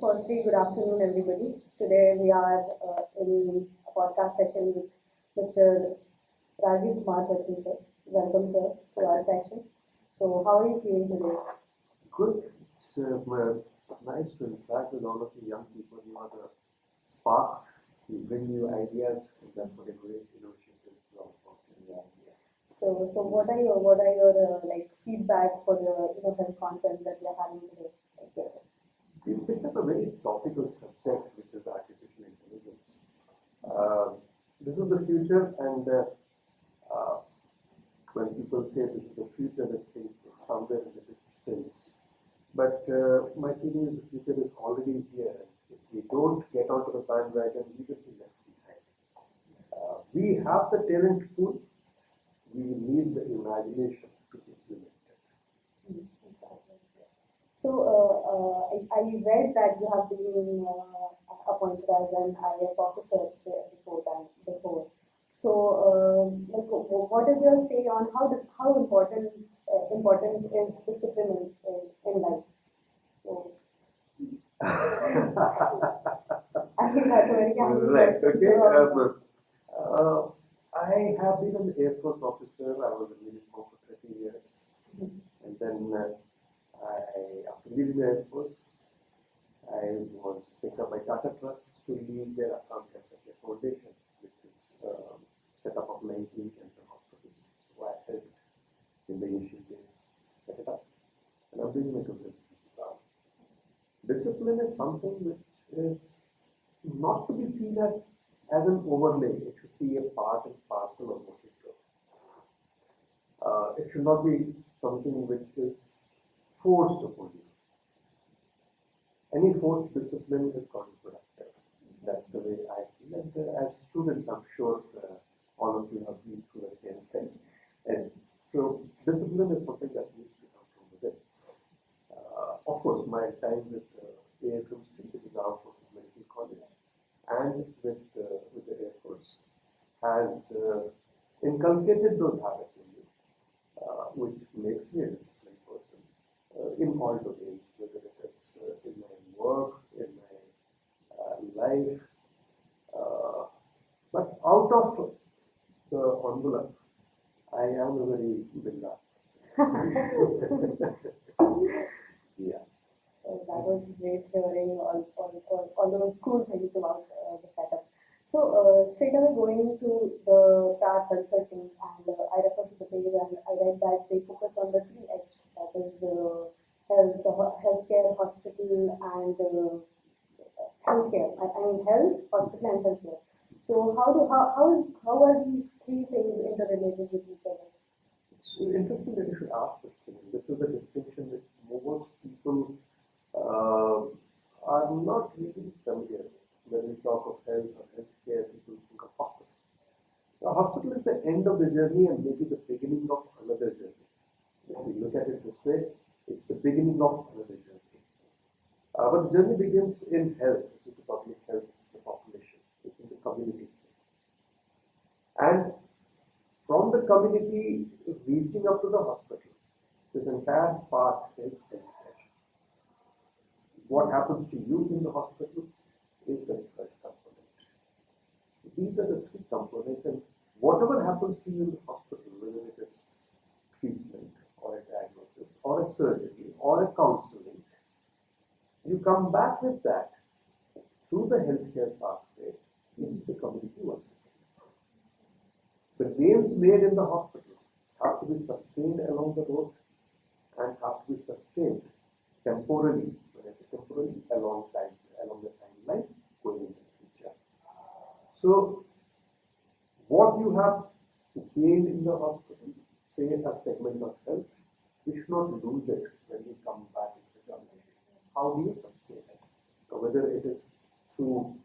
Firstly, good afternoon, everybody. Today we are in a podcast session with Mr. Rajiv Kumar Bharti, sir. Welcome, sir, to our session. So, how are you feeling today? Good. It's nice to interact with all of you young people. You are the sparks. You bring new ideas, and that's what innovation is all about. Yes. So what are your like feedback for the health conference that we are having today? We picked up a very topical subject, which is artificial intelligence. Uh, this is the future, and uh, when people say this is the future, they think it's somewhere in the distance. But my feeling is the future is already here. If we don't get onto the bandwagon, we will be left behind. We have the talent pool. We need the imagination to implement it. So I read that you have been appointed as an IF officer before. So like, what is your say on how important is discipline in life? So I think that's a very candid Right. question. Okay. So, I have been an Air Force officer. I was in uniform for 30 years, and then after leaving the Air Force, I was picked up by Tata Trusts to lead their Assam Cancer Care Foundation, which is set up of 19 cancer hospitals. So I helped in the initial days set it up, and I'm doing my consultancy now. Discipline is something which is not to be seen as an overlay. It should be a part and parcel of what you do. It should not be something which is forced upon you. Any forced discipline is counterproductive. That's the way I feel. And as students, I'm sure all of you have been through the same thing. And so discipline is something that needs to come from within. Of course, my time with AFMC, which is our Forces Medical College, and with the Air Force, has inculcated those habits in me, which makes me a disciplined person in all domains, whether it is in my work, in my life. But out of the envelope, I am a very bindass person. Yeah. So that was great hearing all those cool things about the setup. So straight away going to the CAR consulting, and I refer to the page and I read that they focus on the three H, that is healthcare, hospital, and healthcare. I mean health, hospital, and healthcare. So how are these three things interrelated with each other? It's interesting that you should ask this thing. This is a distinction which most people are not really familiar with. When we talk of health or healthcare, people think of hospital. The hospital is the end of the journey and maybe the beginning of another journey. If we look at it this way, it's the beginning of another journey. But the journey begins in health, which is the public health, it's the population, it's in the community. And from the community reaching up to the hospital, this entire path is healthcare. What happens to you in the hospital is the third component. These are the three components, and whatever happens to you in the hospital, whether it is treatment or a diagnosis or a surgery or a counseling, you come back with that through the healthcare pathway in the community once again. The gains made in the hospital have to be sustained along the road and have to be sustained temporally, when I say temporally, along the timeline going into the future. So, what you have gained in the hospital, say a segment of health, we should not lose it when we come back into the community. How do you sustain it? Whether it is through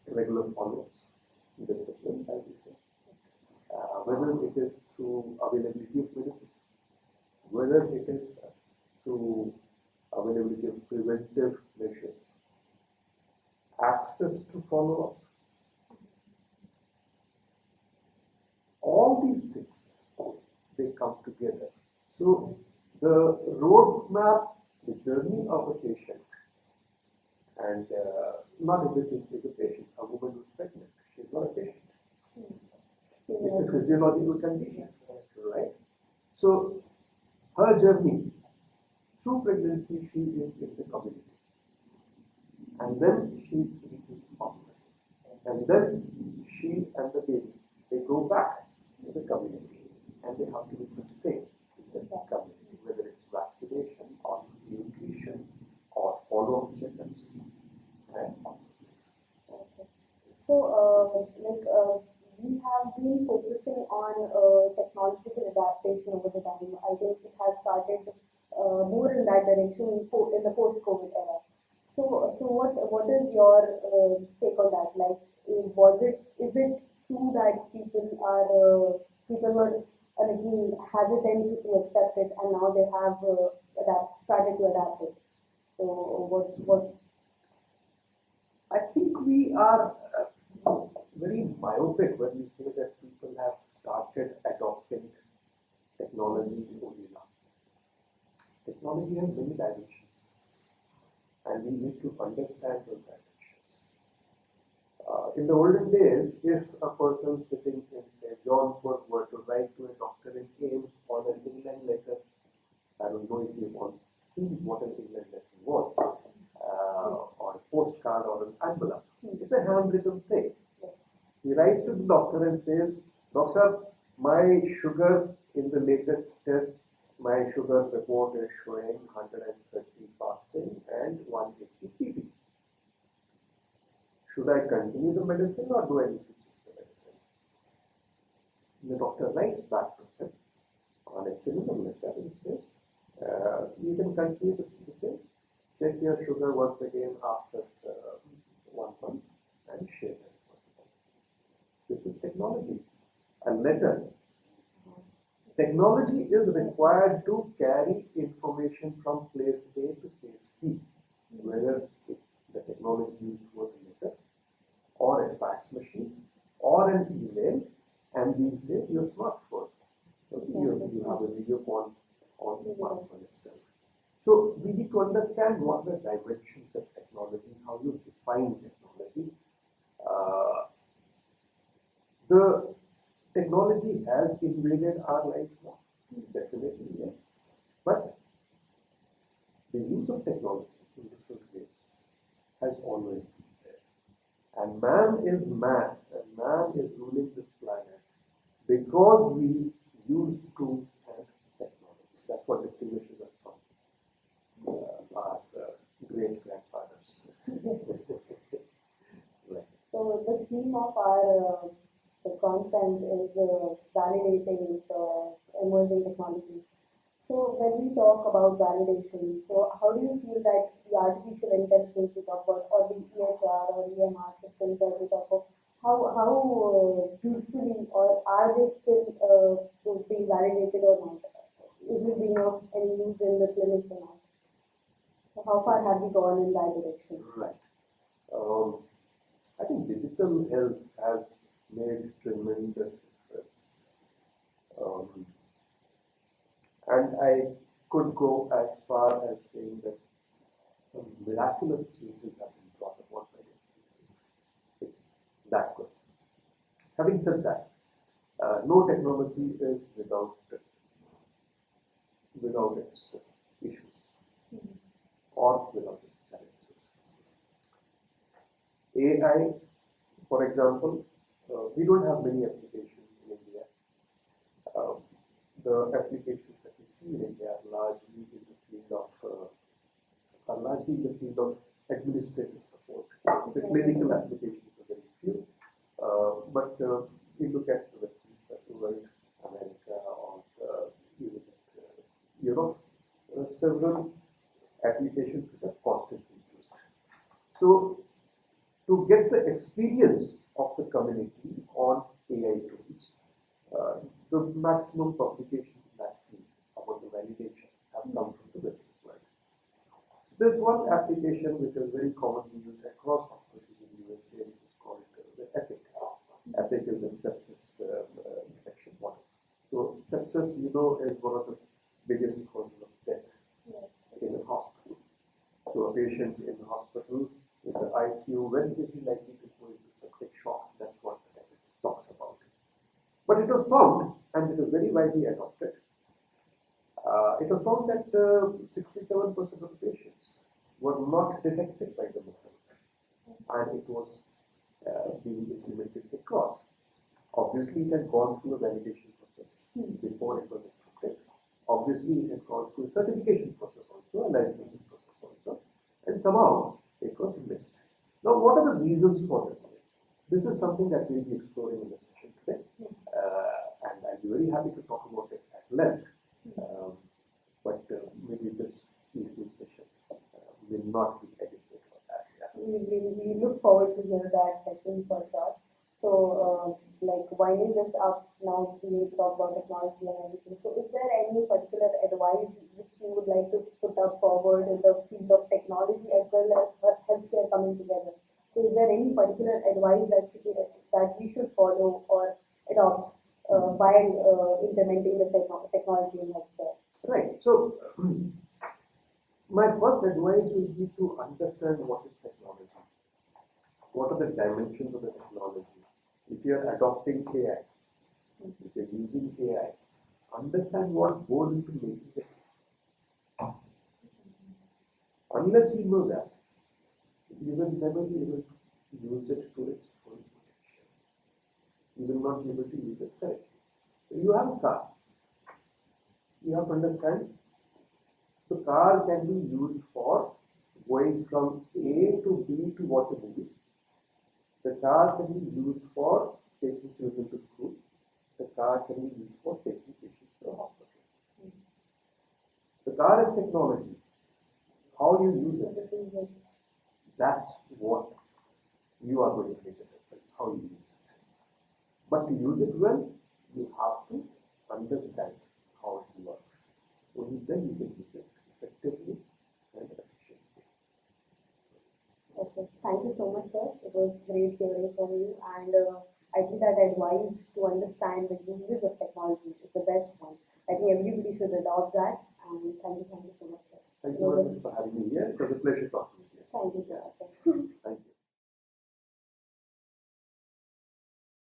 regular follow-ups, discipline, as we say, whether it is through availability of medicine, whether it is through availability of preventive measures, access to follow-up. All these things, they come together. So the roadmap, the journey of a patient And not everything is a patient. A woman who's pregnant, she's not a patient. It's a physiological condition, right? So her journey through pregnancy, she is in the community. And then she reaches the hospital. And then she and the baby, they go back to the community and they have to be sustained in the community, whether it's vaccination or nutrition or follow-up checkups and all those things. Okay. So, we have been focusing on technological adaptation over the time. I think it has started more in that direction in the post-COVID era. So what is your take on that? Like, is it true that people were a little hesitant to accept it, and now they have started to adapt it? So what? I think we are very myopic when we say that people have started adopting technology only now. Technology has many dimensions, and we need to understand those dimensions. In the olden days, if a person sitting in, say, Jaunpur were to write to a doctor in AIIMS on an inland letter, I don't know if you've all seen what an inland letter was, or a postcard or an envelope. It's a handwritten thing. He writes to the doctor and says, Doctor, my sugar in the latest test, my sugar report is showing 130 fasting and 180 pp. Should I continue the medicine or do I need to change the medicine? The doctor writes back to him on a similar letter and says, you can continue the thing. Check your sugar once again after 1 month and share it. This is technology. A letter. Technology is required to carry information from place A to place B, whether the technology used was a letter or a fax machine or an email, and these days your smartphone. You have a video call on the smartphone itself. So we need to understand what the dimensions of technology, how you define technology. The technology has invaded our lives now, definitely yes. But the use of technology in different ways has always been there. And man is man, and man is ruling this planet because we use tools and technology. That's what distinguishes us from our great grandfathers. Right. So the theme of our the conference is validating the emerging technologies. So when we talk about validation, so how do you feel that the artificial intelligence we talk about, or the EHR or EMR systems that we talk about, how beautifully or are they still being validated or not? Is it being of any use in the clinics or not? So how far have we gone in that direction? Right. I think digital health has made tremendous difference. And I could go as far as saying that some miraculous changes have been brought about by this. It's that good. Having said that, no technology is without its issues or without its challenges. AI, for example, we don't have many applications in India. The applications that we see in India are largely in the field of administrative support. The clinical applications are very few, but we look at the Western world, America, or even Europe. There are several applications which are constantly used. So, to get the experience of the community on AI tools, the maximum publications in that field about the validation have come from the Western world. So there's one application which is very commonly used across hospitals in the USA, which is called the EPIC. EPIC is a sepsis detection model. So sepsis, is one of the biggest causes of death in a hospital. So a patient in the hospital ICU, when is he likely to go into septic shock? That's what the data talks about. But it was found, and it was very widely adopted. It was found that 67% of the patients were not detected by the method, and it was being implemented across. Obviously, it had gone through a validation process before it was accepted. Obviously, it had gone through a certification process also, a licensing process also, and somehow it was missed. Now, what are the reasons for this? This is something that we'll be exploring in the session today, and I'll be very happy to talk about it at length. But maybe this little session will not be adequate for that. Yeah. We look forward to hear that session for sure. So, like winding this up now, we talk about technology and everything. So, is there any particular advice which you would like to put up forward in the field of technology as well as healthcare coming together? So, is there any particular advice that we should follow or adopt while implementing the technology in healthcare? Right. So, my first advice will be to understand what is technology. What are the dimensions of the technology? If you are adopting AI, if you are using AI, understand what goes into making it. Unless you know that, you will never be able to use it to its full potential. You will not be able to use it correctly. You have a car. You have to understand the car can be used for going from A to B to watch a movie. The car can be used for taking children to school. The car can be used for taking patients to the hospital. The car is technology. How you use it, that's what you are going to make a difference, how you use it. But to use it well, you have to understand how it works. Only then you can use it effectively and efficiently. Okay, thank you so much, sir. It was great hearing from you, and I think that advice to understand the usage of technology is the best one. I think everybody should adopt that, and thank you so much, sir. Thank you very much for having me here. It was a pleasure talking with you. Thank you, sir. Thank you.